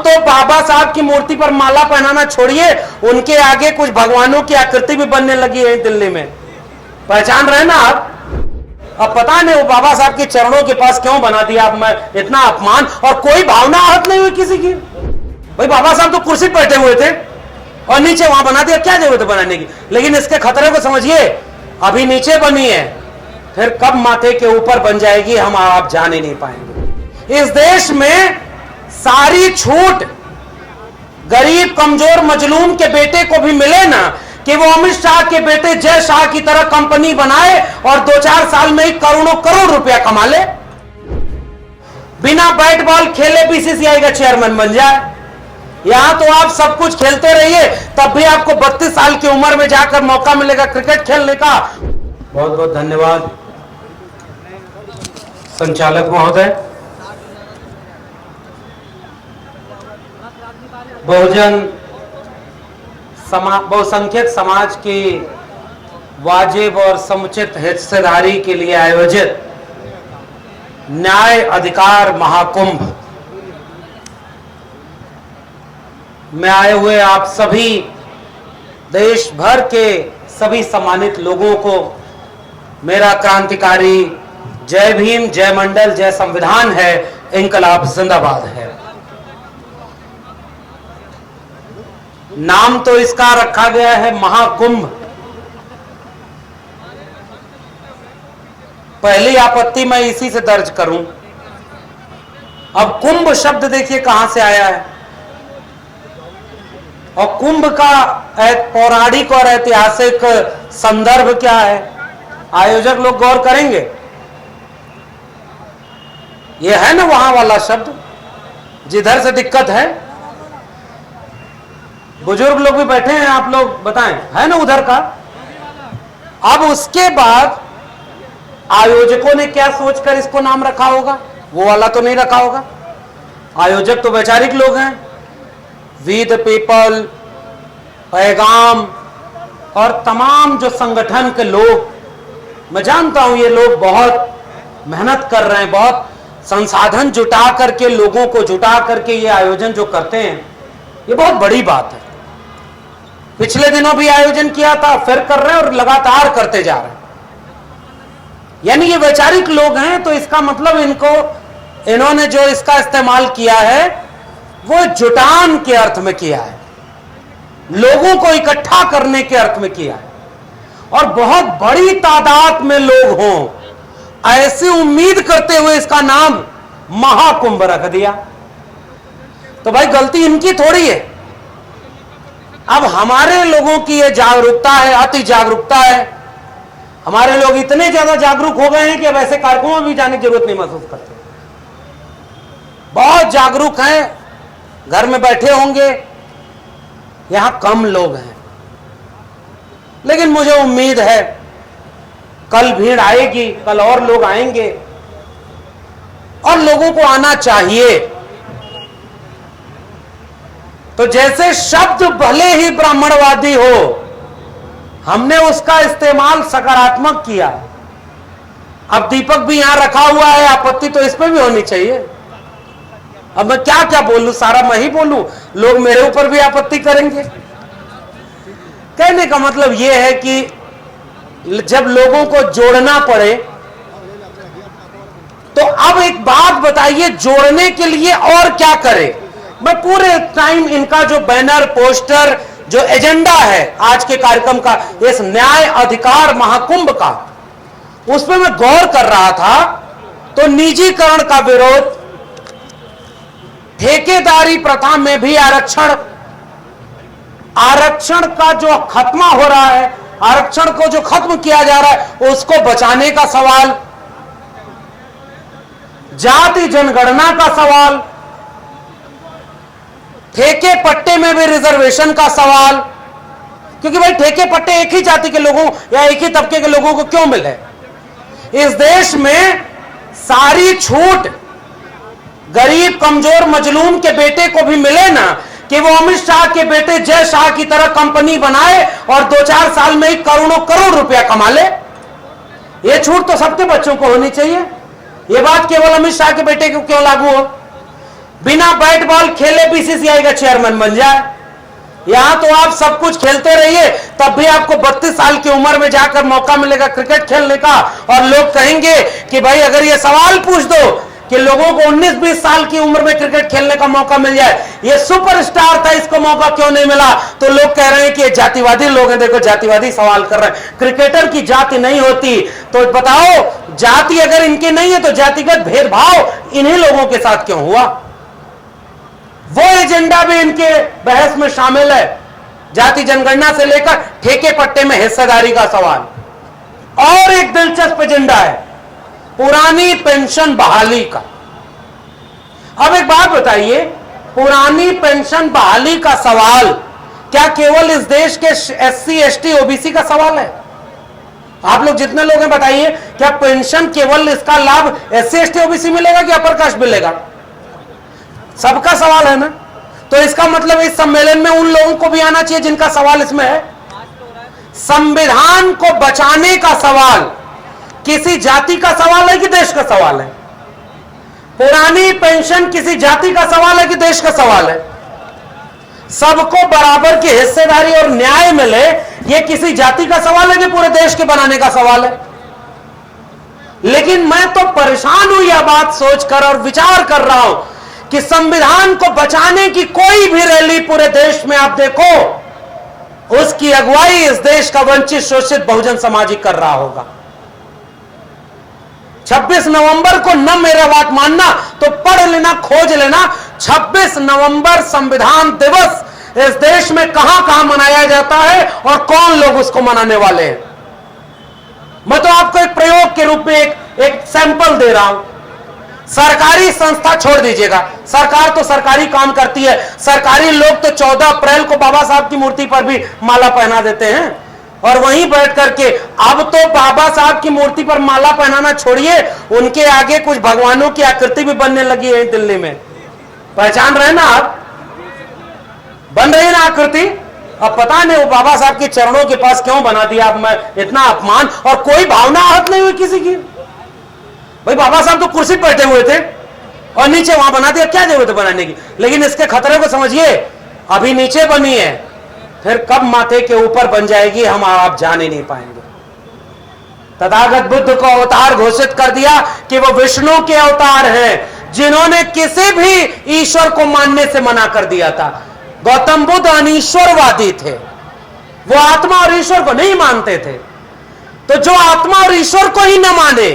तो बाबा साहब की मूर्ति पर माला पहनाना छोड़िए, उनके आगे कुछ भगवानों की आकृति भी बनने लगी है दिल्ली में। पहचान रहे ना आप? अब पता नहीं वो बाबा साहब के चरणों के पास क्यों बना दिया आप, मैं इतना अपमान, और कोई भावना आहत नहीं हुई किसी की। भाई बाबा साहब तो कुर्सी पर बैठे हुए थे और नीचे वहां बना दिया, क्या जरूरत है बनाने की? लेकिन इसके खतरे को समझिए, अभी नीचे बनी है, फिर कब माथे के ऊपर बन जाएगी हम आप जान ही नहीं पाएंगे। इस देश में सारी छूट गरीब कमजोर मजलूम के बेटे को भी मिले ना, कि वो अमित शाह के बेटे जय शाह की तरह कंपनी बनाए और 2-4 साल में ही करोड़ों करोड़ रुपया कमा ले, बिना बैट बॉल खेले बीसीसीआई का चेयरमैन बन जाए। यहां तो आप सब कुछ खेलते रहिए, तब भी आपको 32 साल की उम्र में जाकर मौका मिलेगा क्रिकेट खेलने का। बहुत बहुत धन्यवाद संचालक महोदय। बहुसंख्यक समाज की वाजिब और समुचित हिस्सेदारी के लिए आयोजित न्याय अधिकार महाकुंभ में आए हुए आप सभी देश भर के सभी सम्मानित लोगों को मेरा क्रांतिकारी जय भीम, जय मंडल, जय संविधान है, इंकलाब जिंदाबाद है। नाम तो इसका रखा गया है महाकुंभ। पहली आपत्ति मैं इसी से दर्ज करूं। अब कुंभ शब्द देखिए कहां से आया है, और कुंभ का पौराणिक और ऐतिहासिक संदर्भ क्या है, आयोजक लोग गौर करेंगे। यह है ना वहां वाला शब्द जिधर से दिक्कत है। बुजुर्ग लोग भी बैठे हैं, आप लोग बताएं, है ना उधर का। अब उसके बाद आयोजकों ने क्या सोचकर इसको नाम रखा होगा, वो वाला तो नहीं रखा होगा। आयोजक तो वैचारिक लोग हैं, वी द पीपल, पैगाम और तमाम जो संगठन के लोग, मैं जानता हूं ये लोग बहुत मेहनत कर रहे हैं, बहुत संसाधन जुटा करके, लोगों को जुटा करके ये आयोजन जो करते हैं, ये बहुत बड़ी बात है। पिछले दिनों भी आयोजन किया था, फिर कर रहे हैं और लगातार करते जा रहे हैं। यानी ये वैचारिक लोग हैं, तो इसका मतलब इन्होंने जो इसका इस्तेमाल किया है वो जुटान के अर्थ में किया है, लोगों को इकट्ठा करने के अर्थ में किया है, और बहुत बड़ी तादाद में लोग हों ऐसी उम्मीद करते हुए इसका नाम महाकुंभ रख दिया। तो भाई गलती इनकी थोड़ी है। अब हमारे लोगों की ये जागरूकता है, अति जागरूकता है। हमारे लोग इतने ज्यादा जागरूक हो गए हैं कि अब ऐसे कार्यक्रमों में भी जाने की जरूरत नहीं महसूस करते। बहुत जागरूक हैं, घर में बैठे होंगे, यहां कम लोग हैं, लेकिन मुझे उम्मीद है कल भीड़ आएगी, कल और लोग आएंगे, और लोगों को आना चाहिए। तो जैसे शब्द भले ही ब्राह्मणवादी हो, हमने उसका इस्तेमाल सकारात्मक किया। अब दीपक भी यहां रखा हुआ है, आपत्ति तो इस पर भी होनी चाहिए। अब मैं क्या क्या बोलूं, सारा मैं ही बोलूं, लोग मेरे ऊपर भी आपत्ति करेंगे। कहने का मतलब यह है कि जब लोगों को जोड़ना पड़े, तो अब एक बात बताइए, जोड़ने के लिए और क्या करें। मैं पूरे टाइम इनका जो बैनर, पोस्टर, जो एजेंडा है आज के कार्यक्रम का, इस न्याय अधिकार महाकुंभ का, उसमें मैं गौर कर रहा था। तो निजीकरण का विरोध, ठेकेदारी प्रथा में भी आरक्षण का जो खत्म हो रहा है, आरक्षण को जो खत्म किया जा रहा है उसको बचाने का सवाल, जाति जनगणना का सवाल, ठेके पट्टे में भी रिजर्वेशन का सवाल, क्योंकि भाई ठेके पट्टे एक ही जाति के लोगों या एक ही तबके के लोगों को क्यों मिले। इस देश में सारी छूट गरीब कमजोर मजलूम के बेटे को भी मिले ना, कि वो अमित शाह के बेटे जय शाह की तरह कंपनी बनाए और 2-4 साल में ही करोड़ों करोड़ रुपया कमा ले। ये छूट तो सबके बच्चों को होनी चाहिए। ये बात केवल अमित शाह के बेटे को क्यों लागू हो? बिना बैट बॉल खेले बीसीसीआई का चेयरमैन बन जाए। यहां तो आप सब कुछ खेलते रहिए, तब भी आपको 32 साल की उम्र में जाकर मौका मिलेगा क्रिकेट खेलने का, और लोग कहेंगे कि भाई अगर ये सवाल पूछ दो कि लोगों को 19-20 साल की उम्र में क्रिकेट खेलने का मौका मिल जाए, ये सुपरस्टार था, इसको मौका क्यों नहीं मिला, तो लोग कह रहे हैं कि ये जातिवादी लोग हैं। देखो, जातिवादी सवाल कर रहे हैं। क्रिकेटर की जाति नहीं होती, तो बताओ जाति अगर इनकी नहीं है तो जातिगत भेदभाव इन्हीं लोगों के साथ क्यों हुआ? वो एजेंडा भी इनके बहस में शामिल है, जाति जनगणना से लेकर ठेके पट्टे में हिस्सेदारी का सवाल। और एक दिलचस्प एजेंडा है पुरानी पेंशन बहाली का। अब एक बात बताइए, पुरानी पेंशन बहाली का सवाल क्या केवल इस देश के SC ST OBC का सवाल है? आप लोग जितने लोग हैं बताइए, क्या पेंशन केवल इसका लाभ SC ST OBC मिलेगा कि अपर कास्ट मिलेगा? सबका सवाल है ना। तो इसका मतलब इस सम्मेलन में उन लोगों को भी आना चाहिए जिनका सवाल इसमें है। संविधान को बचाने का सवाल किसी जाति का सवाल है कि देश का सवाल है? पुरानी पेंशन किसी जाति का सवाल है कि देश का सवाल है? सबको बराबर की हिस्सेदारी और न्याय मिले, यह किसी जाति का सवाल है कि पूरे देश के बनाने का सवाल है? लेकिन मैं तो परेशान हूं यह बात सोचकर और विचार कर रहा हूं कि संविधान को बचाने की कोई भी रैली पूरे देश में आप देखो, उसकी अगुवाई इस देश का वंचित शोषित बहुजन समाज ही कर रहा होगा। 26 नवंबर को न मेरा बात मानना तो पढ़ लेना, खोज लेना, 26 नवंबर संविधान दिवस इस देश में कहां कहां मनाया जाता है और कौन लोग उसको मनाने वाले हैं। मैं तो आपको एक प्रयोग के रूप में एक सैंपल दे रहा हूं। सरकारी संस्था छोड़ दीजिएगा, सरकार तो सरकारी काम करती है। सरकारी लोग तो 14 अप्रैल को बाबा साहब की मूर्ति पर भी माला पहना देते हैं, और वहीं बैठ करके अब तो बाबा साहब की मूर्ति पर माला पहनाना छोड़िए, उनके आगे कुछ भगवानों की आकृति भी बनने लगी है दिल्ली में। पहचान रहे ना आप? बन रही है ना आकृति। अब पता नहीं वो बाबा साहब के चरणों के पास क्यों बना दिया। अब मैं इतना अपमान, और कोई भावना आहत नहीं हुई किसी की। भाई बाबा साहब तो कुर्सी पर बैठे हुए थे और नीचे वहां बना दिया, क्या जरूरत है बनाने की? लेकिन इसके खतरे को समझिए, अभी नीचे बनी है, फिर कब माथे के ऊपर बन जाएगी हम आप जान ही नहीं पाएंगे। तथागत बुद्ध को अवतार घोषित कर दिया कि वो विष्णु के अवतार हैं, जिन्होंने किसी भी ईश्वर को मानने से मना कर दिया था। गौतम बुद्ध अनीश्वरवादी थे, वो आत्मा और ईश्वर को नहीं मानते थे। तो जो आत्मा और ईश्वर को ही न माने,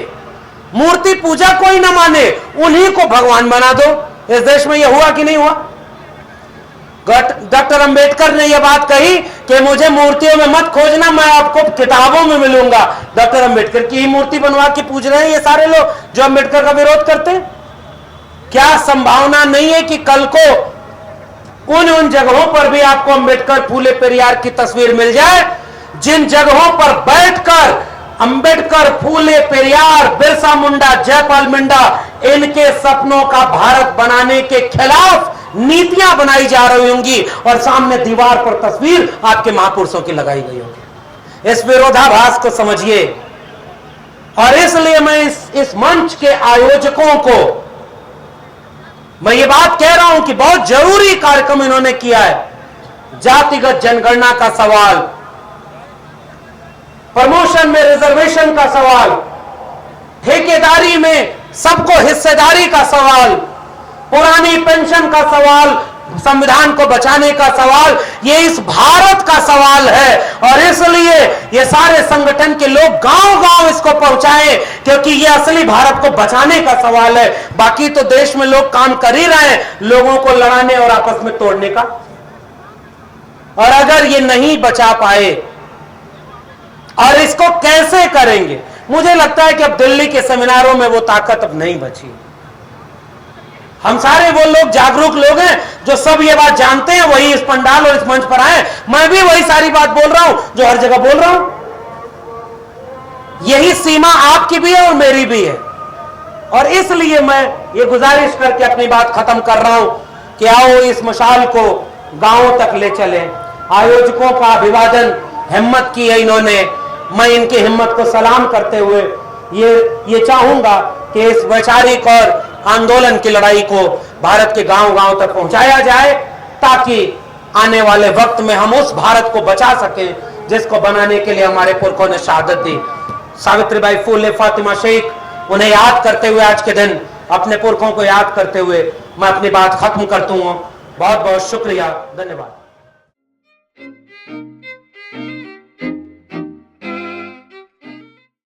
मूर्ति पूजा को ही न माने, उन्हीं को भगवान बना दो। इस देश में यह हुआ कि नहीं हुआ? डॉक्टर अंबेडकर ने यह बात कही कि मुझे मूर्तियों में मत खोजना, मैं आपको किताबों में मिलूंगा। डॉक्टर अंबेडकर की ही मूर्ति बनवा के पूज रहे हैं ये सारे लोग जो अंबेडकर का विरोध करते हैं। क्या संभावना नहीं है कि कल को उन जगहों पर भी आपको अंबेडकर, फूले पेरियार की तस्वीर मिल जाए, जिन जगहों पर बैठकर अंबेडकर, फूले पेरियार, बिरसा मुंडा, जयपाल मिंडा इनके सपनों का भारत बनाने के खिलाफ नीतियां बनाई जा रही होंगी, और सामने दीवार पर तस्वीर आपके महापुरुषों की लगाई गई होगी। इस विरोधाभास को समझिए। और इसलिए मैं इस मंच के आयोजकों को मैं ये बात कह रहा हूं कि बहुत जरूरी कार्यक्रम इन्होंने किया है। जातिगत जनगणना का सवाल, प्रमोशन में रिजर्वेशन का सवाल, ठेकेदारी में सबको हिस्सेदारी का सवाल, पुरानी पेंशन का सवाल, संविधान को बचाने का सवाल, ये इस भारत का सवाल है। और इसलिए ये सारे संगठन के लोग गांव-गांव इसको पहुंचाएं, क्योंकि ये असली भारत को बचाने का सवाल है। बाकी तो देश में लोग काम कर ही रहे हैं लोगों को लड़ाने और आपस में तोड़ने का। और अगर ये नहीं बचा पाए, और इसको कैसे करेंगे? मुझे लगता है कि अब दिल्ली के सेमिनारों में वो ताकत अब नहीं बची। हम सारे वो लोग जागरूक लोग हैं जो सब ये बात जानते हैं, वही इस पंडाल और इस मंच पर आए। मैं भी वही सारी बात बोल रहा हूं जो हर जगह बोल रहा हूं। यही सीमा आपकी भी है और मेरी भी है। और इसलिए मैं ये गुजारिश करके अपनी बात खत्म कर रहा हूं कि आओ इस मशाल को गांवों तक ले चले। आयोजकों का अभिवादन, हिम्मत की है इन्होंने। मैं इनकी हिम्मत को सलाम करते हुए ये चाहूंगा कि इस वैचारिक और आंदोलन की लड़ाई को भारत के गांव-गांव तक पहुंचाया जाए, ताकि आने वाले वक्त में हम उस भारत को बचा सकें जिसको बनाने के लिए हमारे पुरखों ने शहादत दी। सावित्रीबाई फूले, फातिमा शेख, उन्हें याद करते हुए आज के दिन, अपने पुरखों को याद करते हुए मैं अपनी बात खत्म करता हूं। बहुत बहुत शुक्रिया, धन्यवाद।